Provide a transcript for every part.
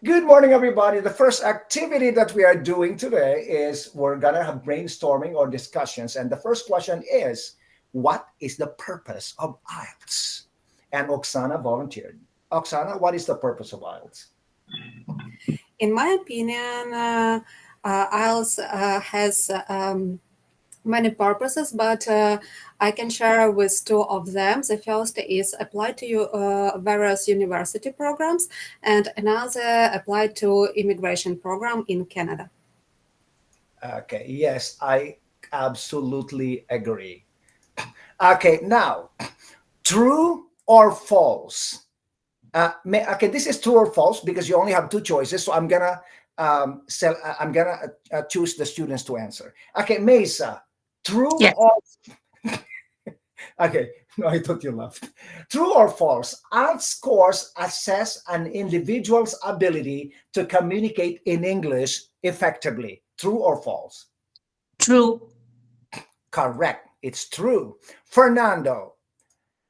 Good morning, everybody. The first activity that we are doing today is we're going to have brainstorming or discussions. And the first question is, what is the purpose of IELTS? And Oksana volunteered. Oksana, what is the purpose of IELTS? In my opinion, IELTS has many purposes, but I can share with two of them. The first is applied to various university programs, and another applied to immigration program in Canada. Okay, yes, I absolutely agree. Okay, now, true or false? Okay, this is true or false because you only have two choices. So I'm gonna choose the students to answer. Okay, Mesa, true Yes. or okay? No, I thought you laughed. True or false? IELTS scores assess an individual's ability to communicate in English effectively. True or false? True. Correct. It's true. Fernando,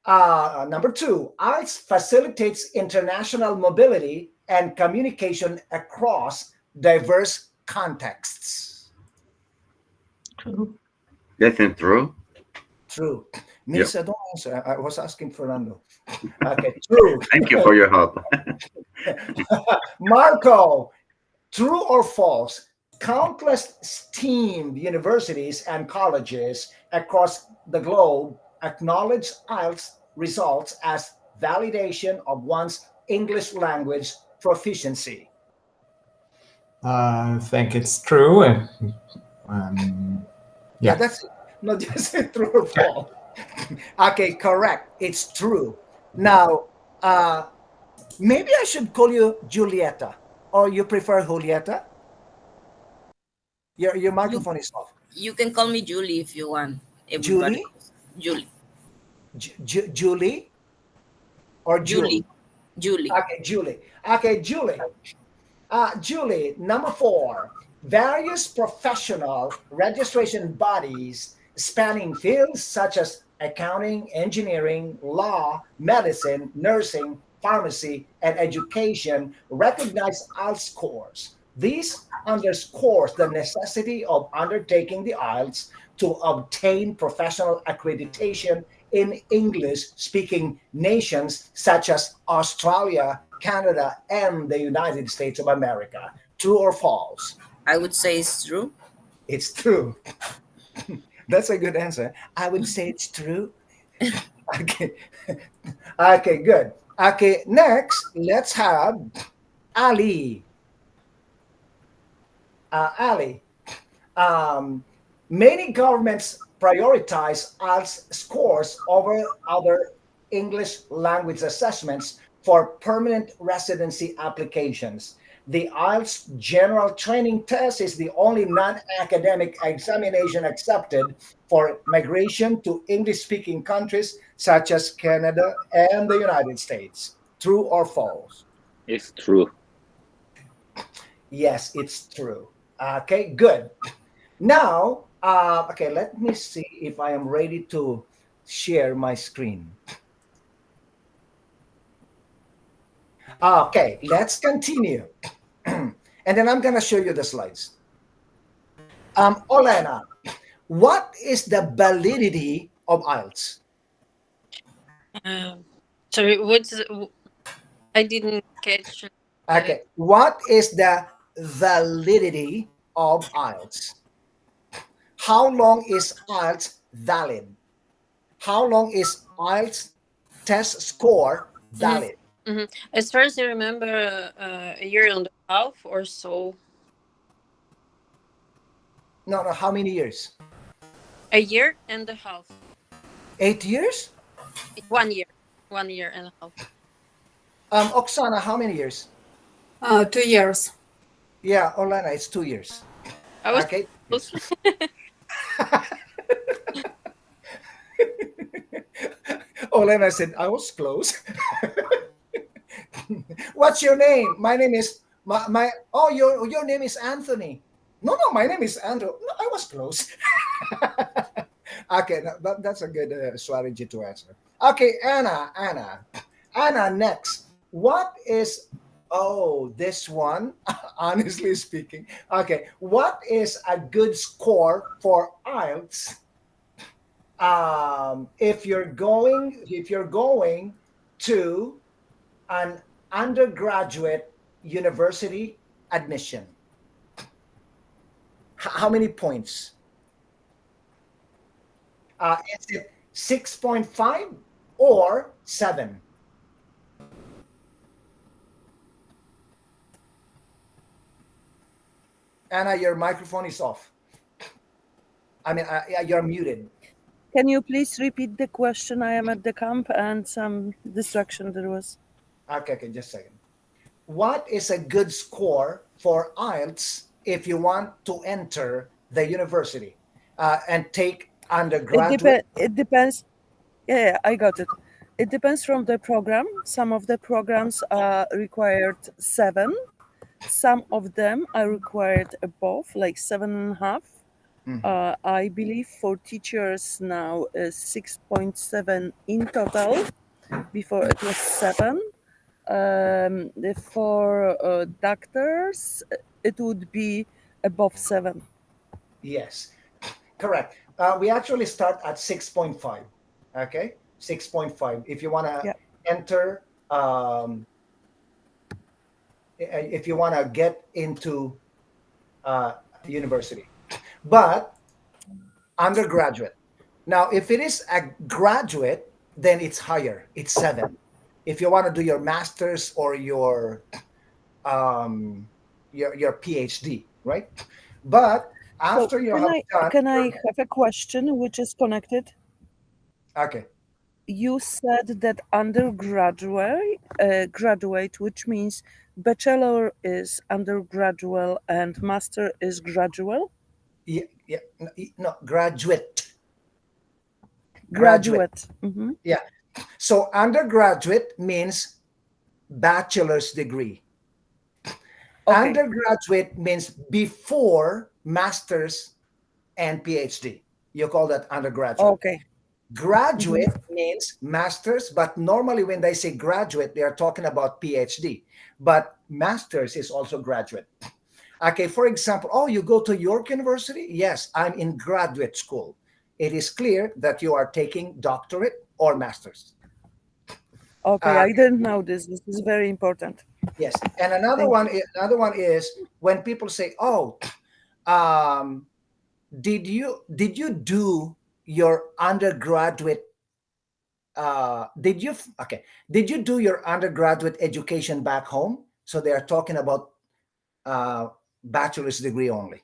number two, IELTS facilitates international mobility and communication across diverse contexts. True. Definitely true. True. Yep. Misa, don't answer. I was asking Fernando. Okay, true. Thank you for your help. Marco, true or false? Countless esteemed universities and colleges across the globe acknowledge IELTS results as validation of one's English language proficiency. I think it's true. Yeah, Yeah. that's it. Not just true or false. Okay, correct. It's true. Now, maybe I should call you Julieta, or you prefer Julieta? Your You microphone is off. you can call me Julie if you want. Everybody Julie, knows. Julie. Julie, or June? Julie. Julie. Okay, Julie. Okay, Julie. Julie, number four. Various professional registration bodies spanning fields such as accounting, engineering, law, medicine, nursing, pharmacy, and education recognize IELTS scores. This underscores the necessity of undertaking the IELTS to obtain professional accreditation in English speaking nations such as Australia, Canada, and the United States of America. True or false? I would say it's true. It's true. That's a good answer. I would say it's true. Okay. Okay, good. Okay, next, let's have Ali. Ali, um, many governments prioritize IELTS scores over other English language assessments for permanent residency applications. The IELTS General Training Test is the only non academic examination accepted for migration to English speaking countries such as Canada and the United States. True or false? It's true. Yes, it's true. Okay, good. Now, okay, let me see if I am ready to share my screen. Okay, let's continue. And then I'm going to show you the slides. Olena, what is the validity of IELTS? Um, sorry, I didn't catch. Okay, what is the validity of IELTS? How long is IELTS valid? How long is IELTS test score valid? As far as I remember, a year and a half or so. No, no, how many years? A year and a half. 8 years? 1 year. 1 year and a half. Oksana, how many years? 2 years. Yeah, Olena, it's 2 years. I was Okay. close. Olena said, I was close. What's your name? My name is oh, your name is Anthony. No, no, my name is Andrew. No, I was close. Okay, that's a good strategy to answer. Okay, Anna, next. What is Oh, this one, honestly speaking. Okay, what is a good score for IELTS if you're going to an undergraduate university admission? How many points? Is it 6.5 or 7? Anna, your microphone is off. I mean, yeah, you're muted. Can you please repeat the question? I am at the camp and some distraction there was. Okay, just a second. What is a good score for IELTS if you want to enter the university and take undergraduate? It depends. Yeah, I got it. It depends from the program. Some of the programs are required 7. Some of them are required above, like 7.5. Mhm. I believe for teachers now is 6.7 in total. Before it was 7. For doctors, it would be above 7. Yes, correct. We actually start at 6.5. Okay, 6.5. If you want to Yeah. enter, if you want to get into university, but undergraduate. Now, if it is a graduate, then it's higher. It's 7. If you want to do your master's or your PhD, right? But So after you have done, can I have a question which is connected? okay, You said that undergraduate, graduate, which means bachelor is undergraduate and master is graduate. yeah, yeah, no, graduate, graduate, Graduate. Mm-hmm. yeah. So undergraduate means bachelor's degree. Okay. Undergraduate means before master's and PhD. You call that undergraduate. Okay. Mm-hmm. Graduate means master's, but normally when they say graduate, they are talking about PhD. But master's is also graduate. Okay, for example, oh, you go to York University? Yes, I'm in graduate school. It is clear that you are taking doctorate or master's. Okay. Uh, I didn't know this. This is very important. yes, and another Thank one, you. another one is when people say, "Oh, um, did you do your undergraduate did you do your undergraduate education back home?" So they are talking about uh, bachelor's degree only,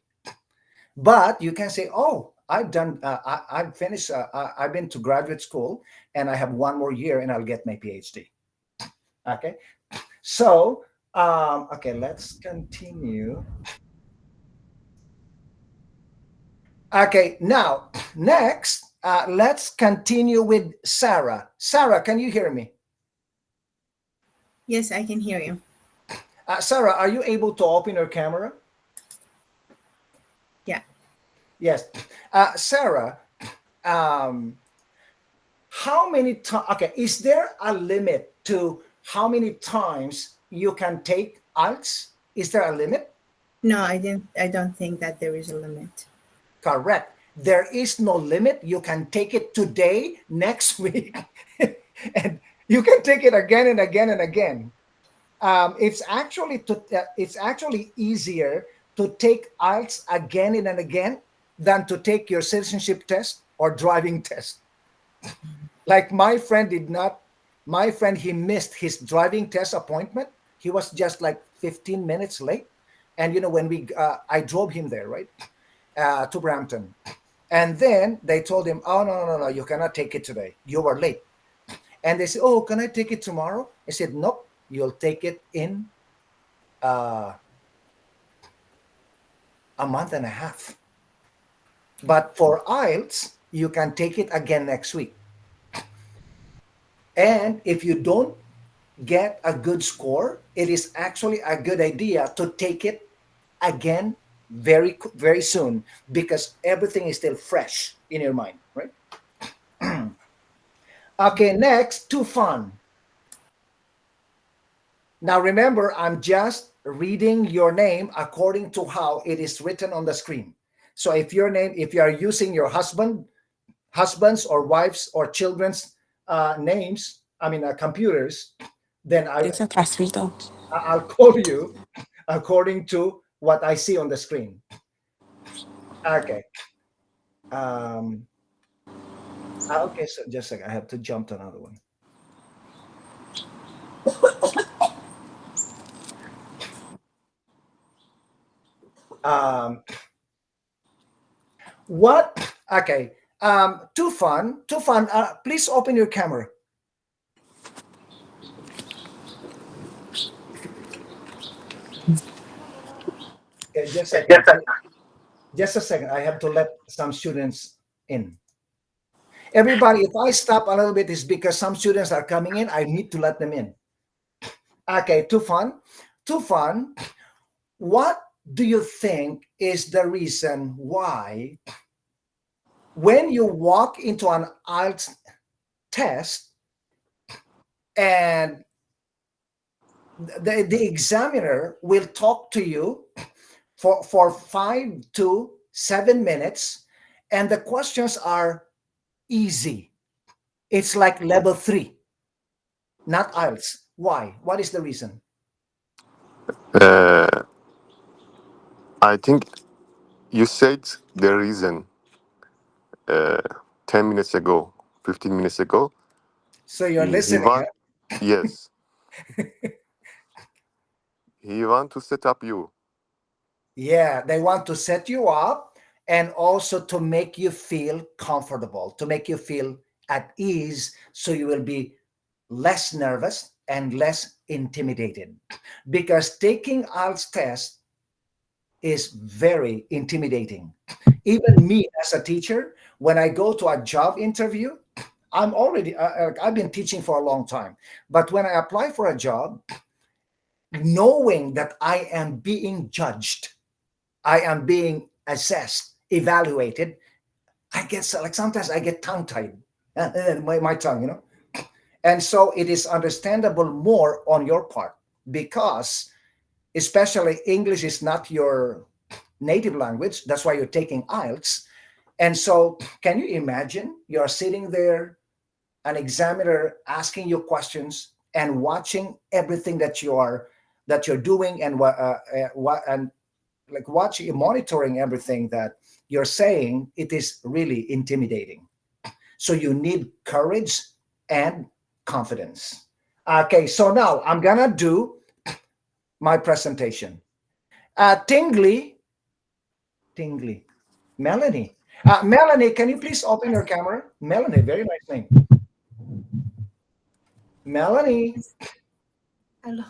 but you can say, oh, I've finished, I've been to graduate school and I have one more year and I'll get my PhD. Okay, so okay, let's continue. Okay, now next, let's continue with Sarah. Sarah, can you hear me? Yes, I can hear you. Sarah, are you able to open your camera? Yeah. Yes. Sarah, um, how many times? Okay, is there a limit to how many times you can take IELTS? Is there a limit? No, I don't think that there is a limit. Correct. There is no limit. You can take it today, next week, and you can take it again and again and again. It's actually easier to take IELTS again and again than to take your citizenship test or driving test. Like my friend, he missed his driving test appointment. He was just like 15 minutes late. And when I drove him there, right, to Brampton. And then they told him, oh, no, no, no, you cannot take it today. You were late. And they said, oh, can I take it tomorrow? I said, nope, you'll take it in uh, a month and a half. But for IELTS, you can take it again next week. And if you don't get a good score, it is actually a good idea to take it again very, very soon because everything is still fresh in your mind, right? Okay, next, too fun. Now remember, I'm just reading your name according to how it is written on the screen. So if your name, if you are using your husband's or wife's or children's names, I mean computers, then I'll call you according to what I see on the screen. Okay. Okay, so just a second. I have to jump to another one. What? Okay. Too fun. Too fun. Please open your camera. Okay, just a second. Just a second. I have to let some students in. Everybody, if I stop a little bit, it's because some students are coming in. I need to let them in. Okay, too fun. Too fun. What do you think is the reason why when you walk into an IELTS test and the examiner will talk to you for 5 to 7 minutes and the questions are easy? It's like level 3, not IELTS. Why? What is the reason? Uh, I think you said the reason uh, 10 minutes ago, 15 minutes ago. So you're He listening. want, yes. He want to set up you. Yeah, they want to set you up and also to make you feel comfortable, to make you feel at ease, so you will be less nervous and less intimidated. Because taking IELTS test is very intimidating. Even me as a teacher, when I go to a job interview, I've been teaching for a long time, but when I apply for a job, knowing that I am being judged, I am being assessed, evaluated, I get like sometimes I get tongue tied, my tongue, you know. And so it is understandable more on your part because, especially English is not your native language. That's why you're taking IELTS. And so, can you imagine you're sitting there, an examiner asking you questions and watching everything that you're doing and what and like watching, monitoring everything that you're saying? It is really intimidating. So you need courage and confidence. Okay, so now I'm gonna do my presentation. Tingly, Melanie. Melanie, can you please open your camera? Melanie, very nice name. Melanie. Hello.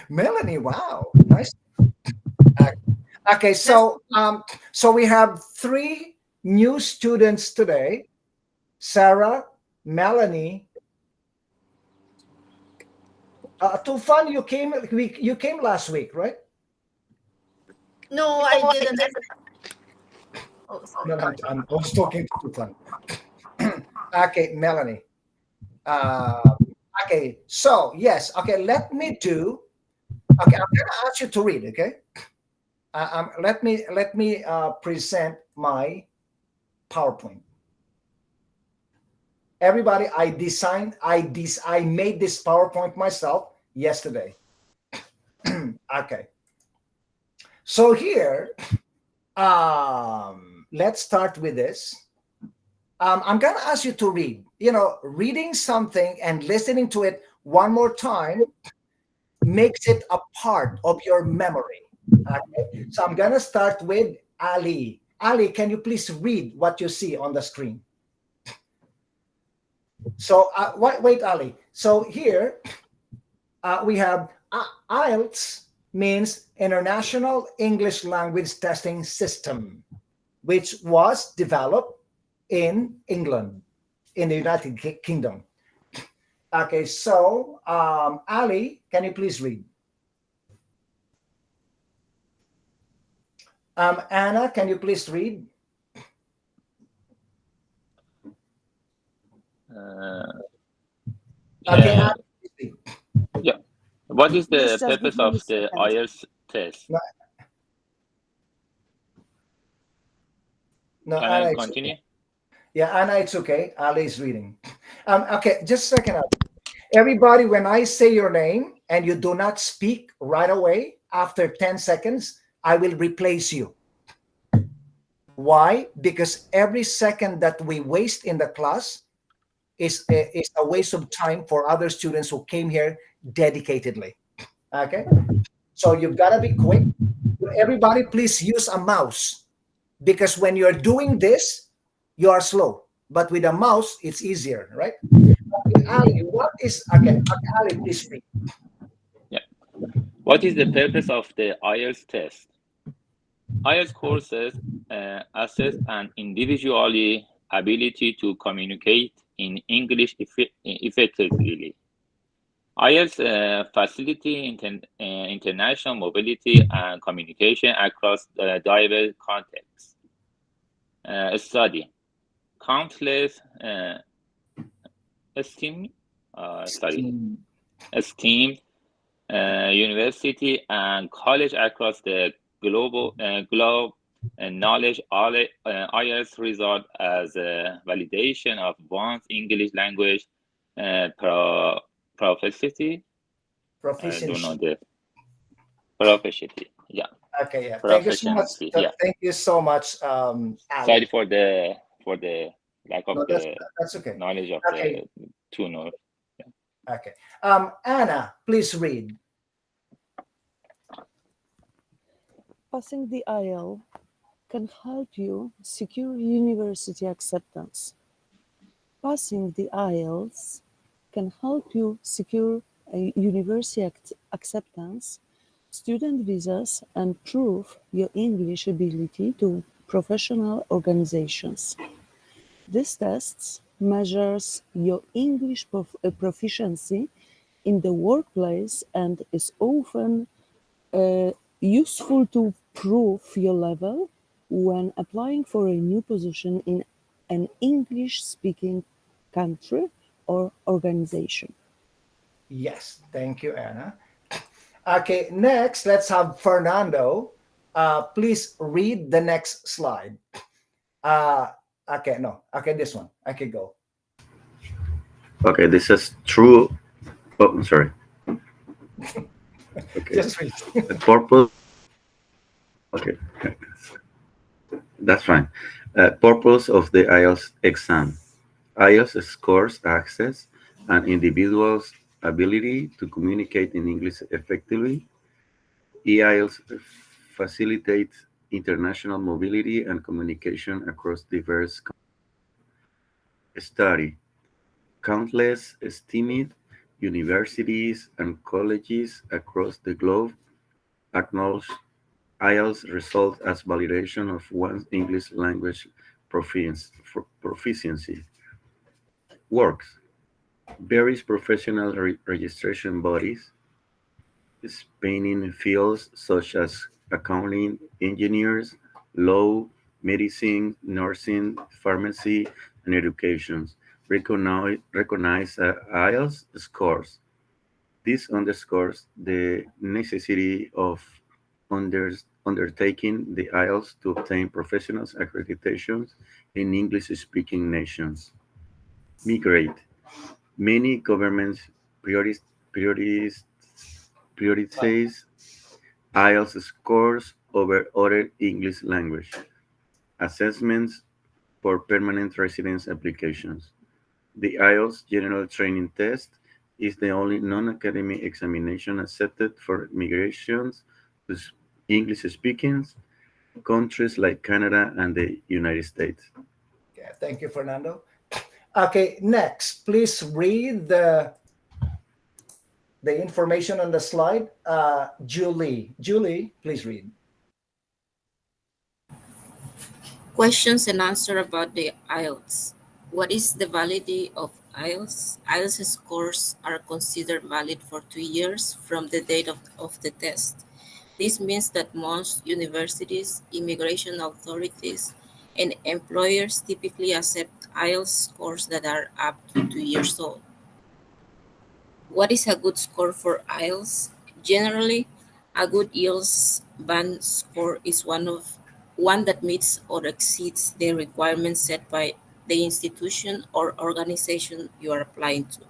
Melanie, wow, nice. Okay, so we have 3 new students today: Sarah, Melanie. Tufan, you came last week, right? No, I didn't. Oh, No, sorry. I was talking to Tufan. Okay, Melanie. Okay, so yes, okay, let me do. Okay, I'm gonna ask you to read. Okay, let me present my PowerPoint. Everybody, I made this PowerPoint myself yesterday. Okay, so here, let's start with this. I'm gonna ask you to read. You know, reading something and listening to it one more time makes it a part of your memory. Okay, so I'm gonna start with Ali. Ali, can you please read what you see on the screen? So wait, Ali. So here we have IELTS means International English Language Testing System, which was developed in England, in the United Kingdom. Okay, so Ali, can you please read? Anna, can you please read? Okay, Yeah. Anna, please read. Yeah. What is Please the just give purpose me a of the second. IELTS test? No, Can Anna, I it's continue? okay. Yeah, Anna, it's okay. Ali is reading. Okay, just a second. Everybody, when I say your name and you do not speak right away, after 10 seconds, I will replace you. Why? Because every second that we waste in the class is a waste of time for other students who came here dedicatedly. Okay? So you've got to be quick. Everybody, please use a mouse, because when you're doing this, you are slow. But with a mouse, it's easier, right? Okay, Ali, what is, okay, Ali, please read. Yeah. What is the purpose of the IELTS test? IELTS courses assess an individual's ability to communicate in English effectively. IELTS facilitate international mobility and communication across diverse contexts. Study. Countless esteemed, esteemed university and college across the globe, and knowledge IELTS result as a validation of one's English language proficiency. I don't know the proficiency. Yeah. Okay, yeah. Thank you so much. Proficiency. Yeah. Thank you so much, Sorry Ali. for the lack of No, the that's okay. knowledge of Okay. the two notes. Okay. Anna, please read. Passing the IELTS can help you secure university acceptance. Passing the IELTS can help you secure a university acceptance, student visas, and prove your English ability to professional organizations. This test measures your English proficiency in the workplace and is often useful to prove your level when applying for a new position in an English-speaking country or organization. Yes, thank you, Anna. Okay, next, let's have Fernando. Please read the next slide. Okay, no. Okay, this one. I can go. Okay, this is true. Oh, I'm sorry. Okay. Just read. The purpose. Okay, that's fine. Purpose of the IELTS exam. IELTS scores access an individual's ability to communicate in English effectively. IELTS facilitates international mobility and communication across diverse study. Countless esteemed universities and colleges across the globe acknowledge IELTS result as validation of one's English language proficiency. Works. Various professional registration bodies spanning fields such as accounting, engineers, law, medicine, nursing, pharmacy, and education recognize IELTS scores. This underscores the necessity of undertaking the IELTS to obtain professional accreditations in English-speaking nations. Migrate. Many governments prioritize IELTS scores over other English language assessments for permanent residence applications. The IELTS General Training Test is the only non-academic examination accepted for migrations to English-speaking countries like Canada and the United States. Okay, thank you, Fernando. Okay, next, please read the information on the slide. Julie. Julie, please read. Questions and answer about the IELTS. What is the validity of IELTS? IELTS scores are considered valid for 2 years from the date of the test. This means that most universities, immigration authorities, and employers typically accept IELTS scores that are up to 2 years old. What is a good score for IELTS? Generally, a good IELTS band score is one that meets or exceeds the requirements set by the institution or organization you are applying to.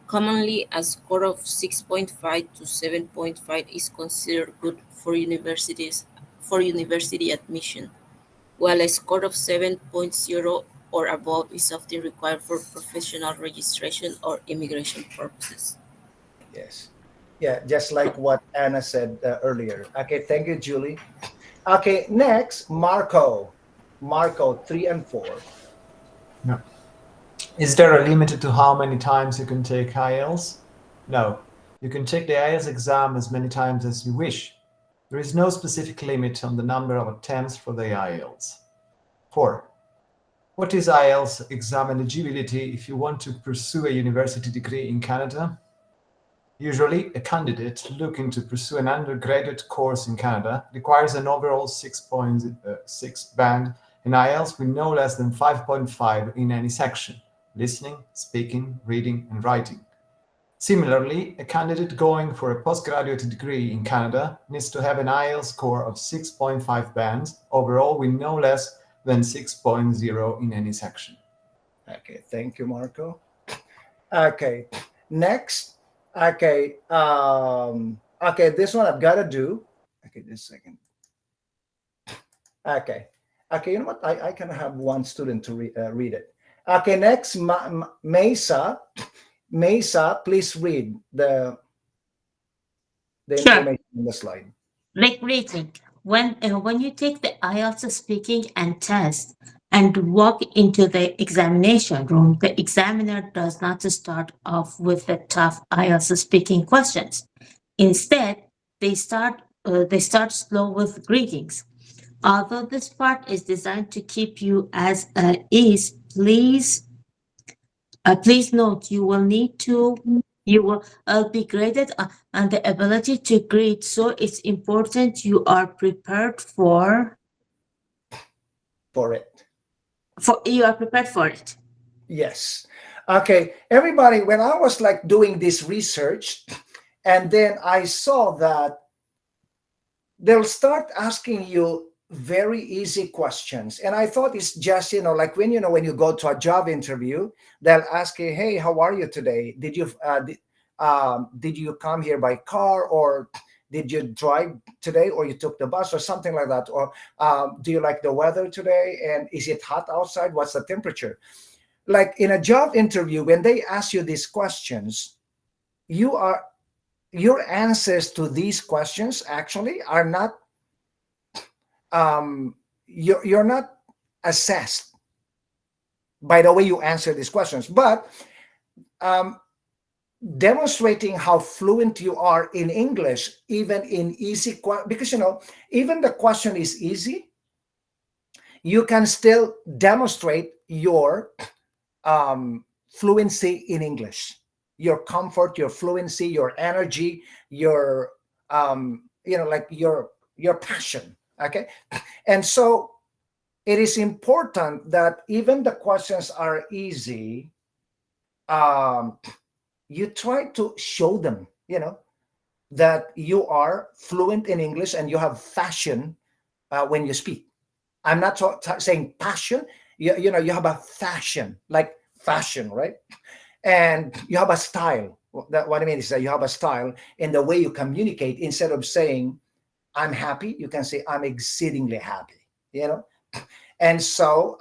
Commonly, a score of 6.5 to 7.5 is considered good for university admission, while a score of 7.0 or above is often required for professional registration or immigration purposes. Yes. Yeah, just like what Anna said earlier. Okay, thank you, Julie. Okay, next, Marco. Marco, 3 and 4. No. Is there a limit to how many times you can take IELTS? No. You can take the IELTS exam as many times as you wish. There is no specific limit on the number of attempts for the IELTS. 4. What is IELTS exam eligibility if you want to pursue a university degree in Canada? Usually, a candidate looking to pursue an undergraduate course in Canada requires an overall 6.6 band in IELTS with no less than 5.5 in any section: listening, speaking, reading, and writing. Similarly, a candidate going for a postgraduate degree in Canada needs to have an IELTS score of 6.5 bands overall with no less than 6.0 in any section. Okay, thank you, Marco. Okay, next. Okay, okay, this one I've got to do. Okay, just a second. Okay, okay, you know what? I can have one student to read it. Okay, next, Mesa. Mesa, please read the Sure. information in the slide. Like reading. When you take the IELTS speaking and test and walk into the examination room, the examiner does not start off with the tough IELTS speaking questions. Instead, they start slow with greetings. Although this part is designed to keep you as ease, please note you will be graded on the ability to grade. So it's important you are prepared For it. you are prepared for it. Yes. Okay, everybody, when I was like doing this research, and then I saw that they'll start asking you very easy questions. And I thought it's just, like when you go to a job interview, they'll ask you, hey, how are you today? Did you come here by car, or did you drive today, or you took the bus, or something like that? Or do you like the weather today? And is it hot outside? What's the temperature? Like in a job interview, when they ask you these questions, your answers to these questions actually are not you're not assessed by the way you answer these questions, but demonstrating how fluent you are in English, even in easy because even the question is easy, you can still demonstrate your fluency in English, your comfort, your fluency, your energy, your like your passion. Okay, and so it is important that even the questions are easy, you try to show them, that you are fluent in English and you have fashion when you speak. I'm not saying passion. You have a fashion, like fashion, right? And you have a style. What I mean is that you have a style in the way you communicate. Instead of saying I'm happy, you can say I'm exceedingly happy. And so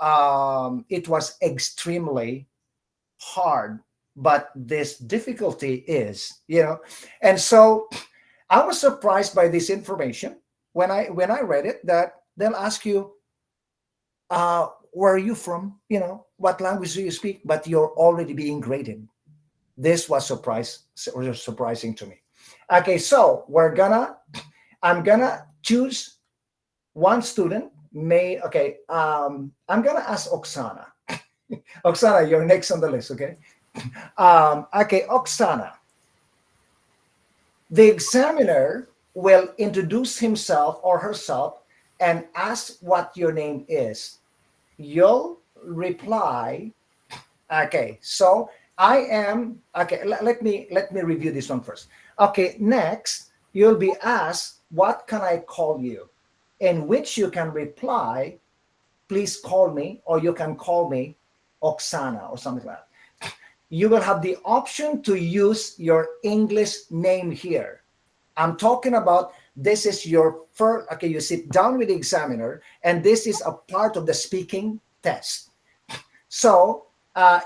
it was extremely hard, but this difficulty is, and so I was surprised by this information when I read it, that they'll ask you, where are you from? What language do you speak? But you're already being graded. This was surprising to me. Okay, so I'm gonna choose one student. I'm gonna ask Oksana. Oksana, you're next on the list, okay? Okay, Oksana. The examiner will introduce himself or herself and ask what your name is. You'll reply. Okay, so I am okay. Let me review this one first. Okay, next you'll be asked, "What can I call you?" In which you can reply, "Please call me," or you can call me Oksana or something like that. You will have the option to use your English name here. I'm talking about this is your first. Okay, you sit down with the examiner, and this is a part of the speaking test. So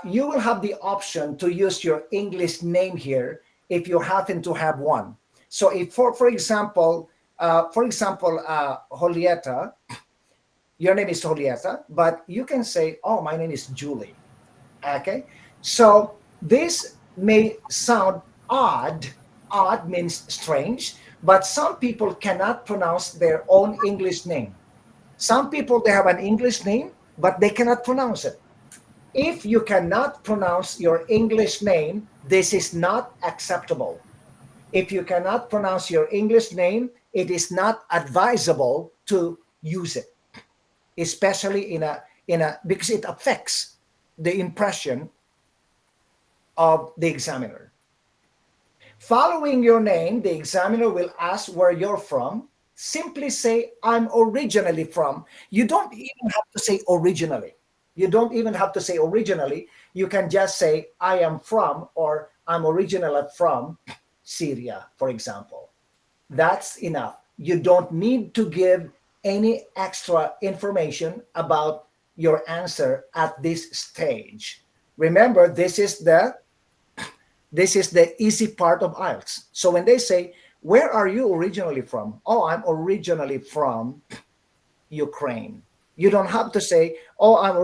you will have the option to use your English name here if you happen to have one. So if, for example, Julieta, your name is Julieta, but you can say, "Oh, my name is Julie." Okay, so this may sound odd. Odd means strange, but some people cannot pronounce their own English name. Some people, they have an English name, but they cannot pronounce it. If you cannot pronounce your English name, this is not acceptable. If you cannot pronounce your English name, it is not advisable to use it, especially in a because it affects the impression of the examiner. Following your name, the examiner will ask where you're from. Simply say, "I'm originally from." You don't even have to say originally. You don't even have to say originally. You can just say, "I am from," or "I'm originally from Syria," for example. That's enough. You don't need to give any extra information about your answer at this stage. Remember, this is the easy part of IELTS. So when they say, "Where are you originally from?" "Oh, I'm originally from Ukraine." You don't have to say, "Oh, I'm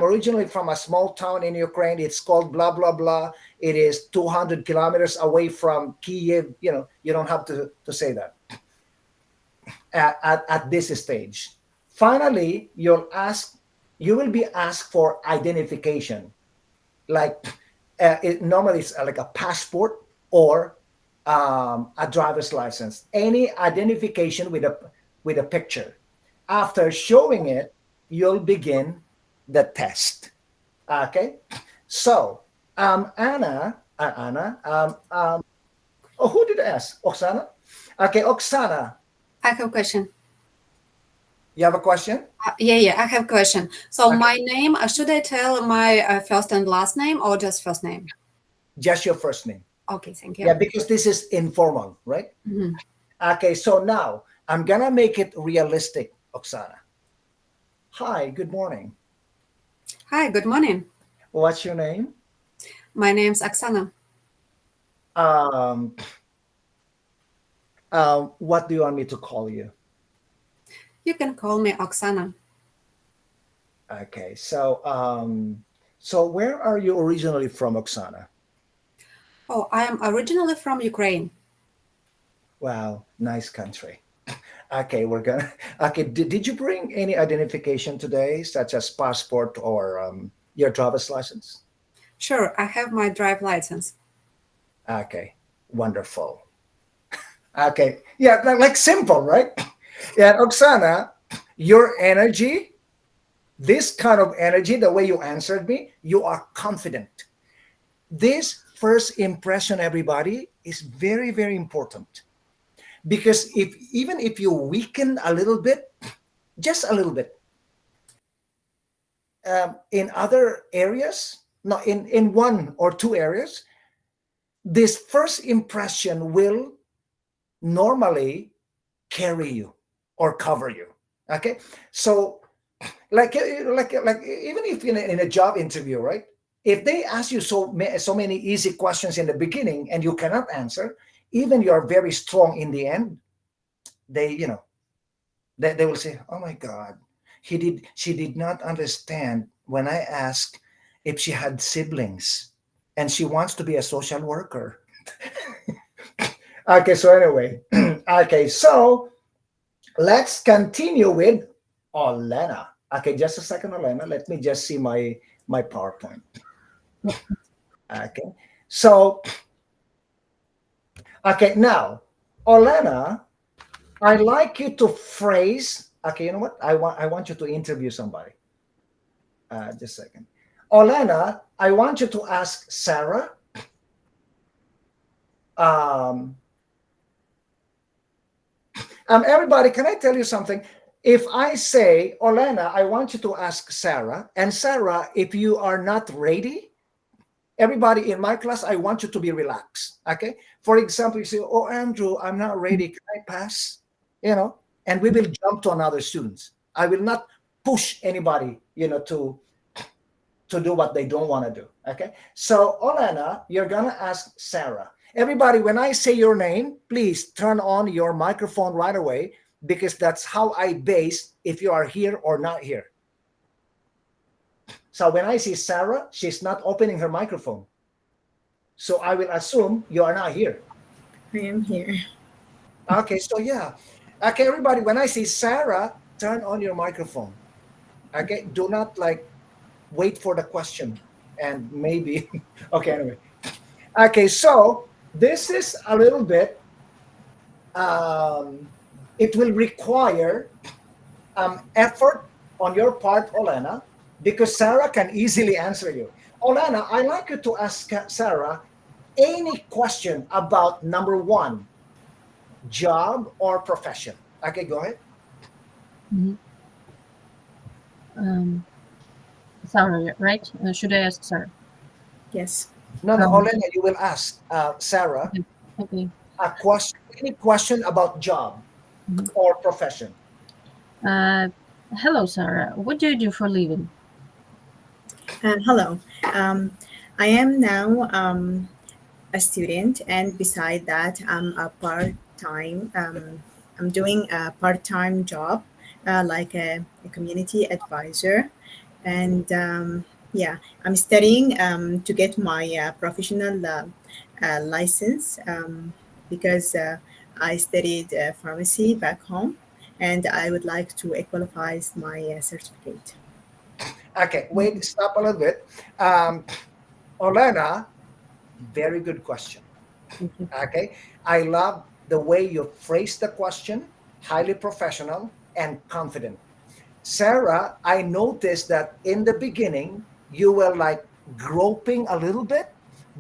originally from a small town in Ukraine. It's called blah blah blah. It is 200 kilometers away from Kiev." You don't have to say that at this stage. Finally, you will be asked for identification, like normally it's like a passport or a driver's license, any identification with a picture. After showing it, you'll begin the test. Okay, so oh, who did I ask? Oksana. Okay, Oksana, I have a question. you have a question? Yeah, I have a question. So Okay. my name, should I tell my first and last name or just first name? Just your first name. Okay, thank you. Yeah, because this is informal, right? Mhm. Okay, so now I'm gonna make it realistic, Oksana. Hi, good morning. Hi, good morning. What's your name? My name's Oksana. Um, what do you want me to call you? You can call me Oksana. Okay, so where are you originally from, Oksana? Oh, I am originally from Ukraine. Wow, nice country. Okay, we're gonna. Okay, did you bring any identification today, such as passport or your driver's license? Sure, I have my drive license. Okay, wonderful. Okay, yeah, like simple, right? Yeah, Oksana, your energy, this kind of energy, the way you answered me, you are confident. This first impression, everybody, is very, very important. Because even if you weaken a little bit, just a little bit, in other areas, no, in one or two areas, this first impression will normally carry you or cover you. Okay, so like even if in a job interview, right? If they ask you so many easy questions in the beginning and you cannot answer, even you are very strong in the end, they will say, "Oh my God, she did not understand when I asked if she had siblings, and she wants to be a social worker." Okay, so anyway, okay, so let's continue with Olena. Okay, just a second, Olena. Let me just see my PowerPoint. Okay, so okay, now Olena, I'd like you to phrase. Okay, you know what? I want you to interview somebody. Just a second. Olena, I want you to ask Sarah. Um, Everybody, can I tell you something? If I say, Olena, I want you to ask Sarah, and Sarah, if you are not ready, everybody in my class, I want you to be relaxed. Okay. For example, you say, oh, Andrew, I'm not ready. Can I pass? And we will jump to another students. I will not push anybody, to do what they don't want to do. Okay. So, Olena, you're going to ask Sarah. Everybody, when I say your name, please turn on your microphone right away, because that's how I base if you are here or not here. So when I see Sarah, she's not opening her microphone. So I will assume you are not here. I am here. Okay, so yeah. Okay, everybody, when I see Sarah, turn on your microphone. Okay, do not wait for the question and maybe. Okay, anyway. Okay, so this is a little bit, it will require effort on your part, Olena, because Sarah can easily answer you. Olena, I'd like you to ask Sarah any question about number one, job or profession. Okay, go ahead. Sarah, right? Should I ask Sarah? Yes. No, Olena, you will ask Sarah Okay. any question about job or profession. Hello, Sarah. What do you do for a living? Hello. I am now a student, and beside that, I'm a part-time. I'm doing a part-time job, like a community advisor, and yeah, I'm studying to get my professional license, because I studied pharmacy back home, and I would like to equalize my certificate. Okay, wait, stop a little bit. Olena, very good question. Okay, I love the way you phrase the question, highly professional and confident. Sarah, I noticed that in the beginning you were groping a little bit,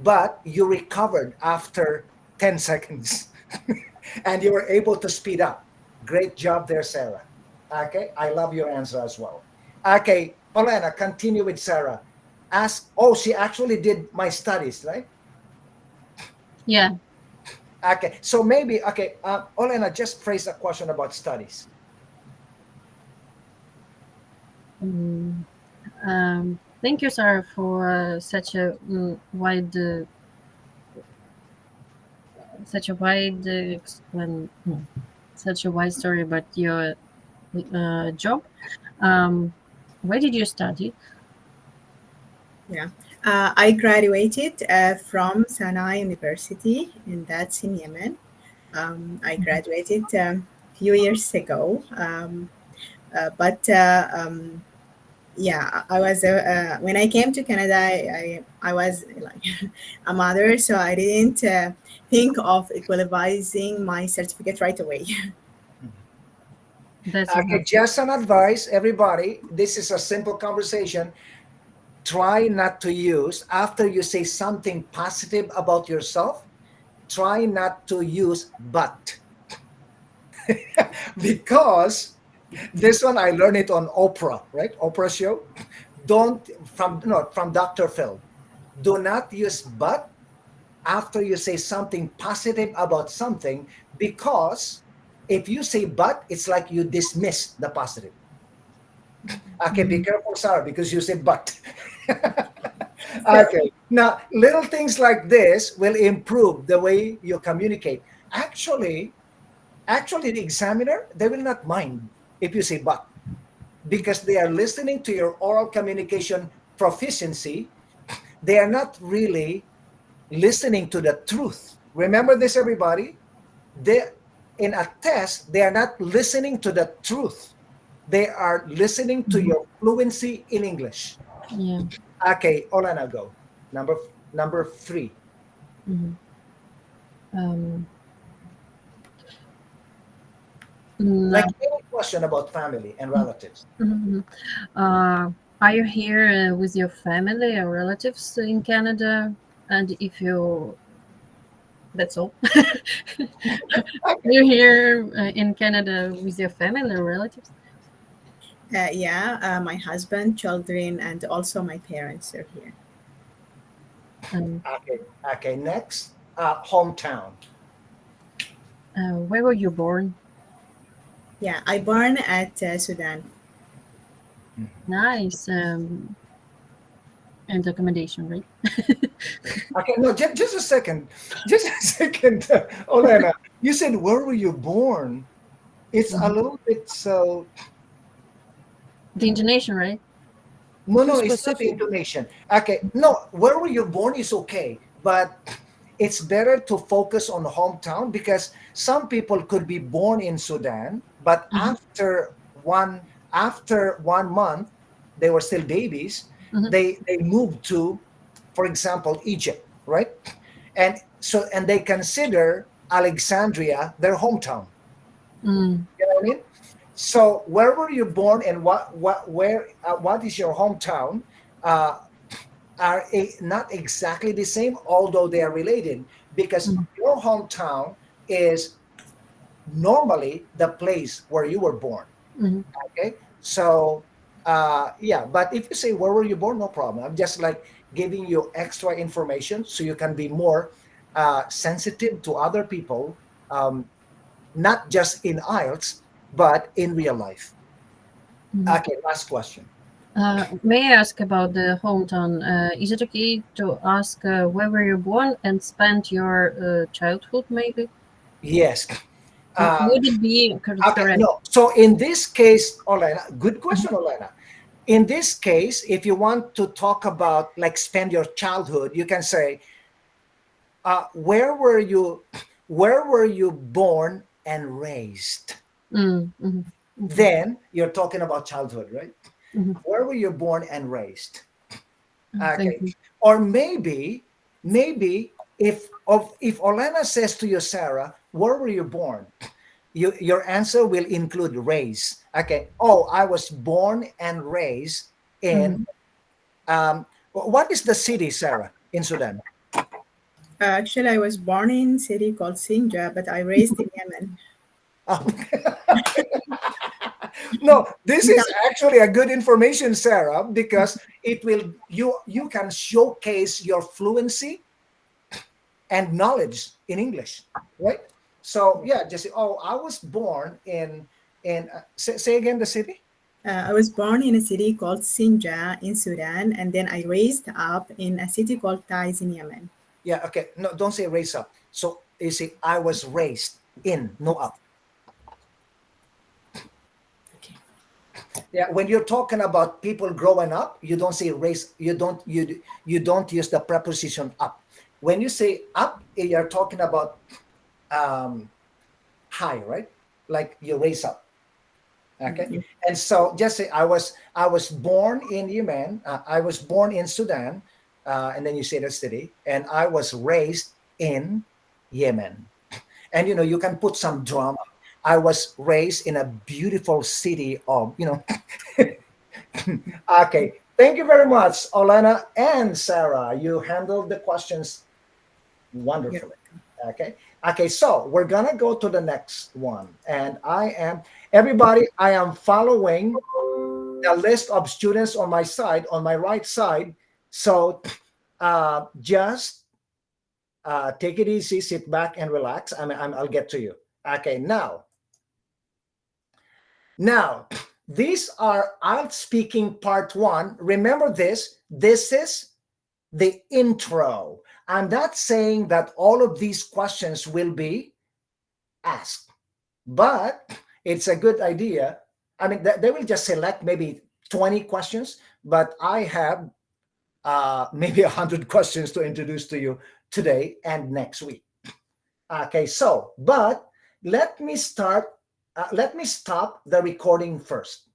but you recovered after 10 seconds and you were able to speed up. Great job there, Sarah. Okay, I love your answer as well. Okay, Olena, continue with Sarah. She actually did my studies, right? Yeah. Okay, so maybe, Olena, just phrase a question about studies. Thank you, Sarah, for such a wide, such a wide such a wide story about your job. Where did you study? Yeah, I graduated from Sana'a University, and that's in Yemen. I graduated a few years ago, but yeah, I was when I came to Canada, I was like a mother, so I didn't think of equalizing my certificate right away. That's Okay, just an advice, everybody. This is a simple conversation. Try not to use, after you say something positive about yourself, try not to use but. Because this one I learned it on Oprah, right? Oprah show. Don't from Dr. Phil. Do not use but after you say something positive about something, because if you say but, it's like you dismiss the positive. Okay, be careful, Sarah, because you say but. Okay, now little things like this will improve the way you communicate. Actually, the examiner, they will not mind if you say but, because they are listening to your oral communication proficiency. They are not really listening to the truth. Remember this, everybody. They, in a test, they are not listening to the truth. They are listening to your fluency in English. Yeah. Okay, Olena, go. Number 3. Like any question about family and relatives. Are you here with your family or relatives in Canada? And if you, that's all. Are you here in Canada with your family or relatives? Yeah, my husband, children, and also my parents are here. Um, Okay. Okay. Next, hometown. where were you born? Yeah, I born at Sudan. Nice. And accommodation, right? Okay, no, just a second. Just a second, Olena. You said, where were you born? It's a Mhm. little bit so. The intonation, right? No, Too no, it's not the specific. intonation. Okay, no, where were you born is okay, but it's better to focus on hometown because some people could be born in Sudan, but Mhm. after 1 month, they were still babies. Mhm. They moved to, for example, Egypt, right? And they consider Alexandria their hometown. Mm. You know what I mean? So where were you born and what is your hometown? Uh, not exactly the same, although they are related, because Mm. your hometown is normally the place where you were born. Mhm. Okay, so yeah, but if you say where were you born, no problem. I'm just like giving you extra information so you can be more sensitive to other people, um, not just in IELTS, but in real life. Mhm. Okay, last question. May I ask about the hometown? Is it okay to ask where were you born and spent your childhood, maybe? Yes. Uh, Would it be okay, correct? no. So in this case, Olena, good question, Olena. In this case, if you want to talk about like spend your childhood, you can say, where were you, where were you born and raised? Mm, mhm. Okay. Then you're talking about childhood, right? Mhm. Where were you born and raised? Thank Okay. you. Or maybe if Olena says to you, Sarah, where were you born? Your answer will include raise. Okay. Oh, I was born and raised Mhm. in what is the city, Sarah, in Sudan? Actually, I was born in city called Sinja, but I raised in Yemen. Oh. No, this is actually a good information, Sarah, because it will you can showcase your fluency and knowledge in English, right? So yeah, just say, oh, I was born in say again the city. I was born in a city called Sinja in Sudan, and then I raised up in a city called Taiz in Yemen. Yeah, okay. No, don't say raise up. So you see, I was raised in, no up. Okay. Yeah, when you're talking about people growing up, you don't say raise. You don't use the preposition up. When you say up, you're talking about um, high, right? Like you raise up. Okay, Yeah. and so just say I was born in Yemen. I was born in Sudan, and then you say the city, and I was raised in Yemen. And you can put some drama. I was raised in a beautiful city of. Okay, thank you very much, Olena and Sarah. You handled the questions Yeah. wonderfully. Okay. Okay. So we're gonna go to the next one, and everybody. I am following the list of students on my side, on my right side. So just take it easy, sit back, and relax. I'll get to you. Okay. Now, these are IELTS speaking part one. Remember this. This is the intro. I'm not saying that all of these questions will be asked, but it's a good idea. I mean, they will just select maybe 20 questions, but I have maybe 100 questions to introduce to you today and next week. Okay, but let me start. Let me stop the recording first.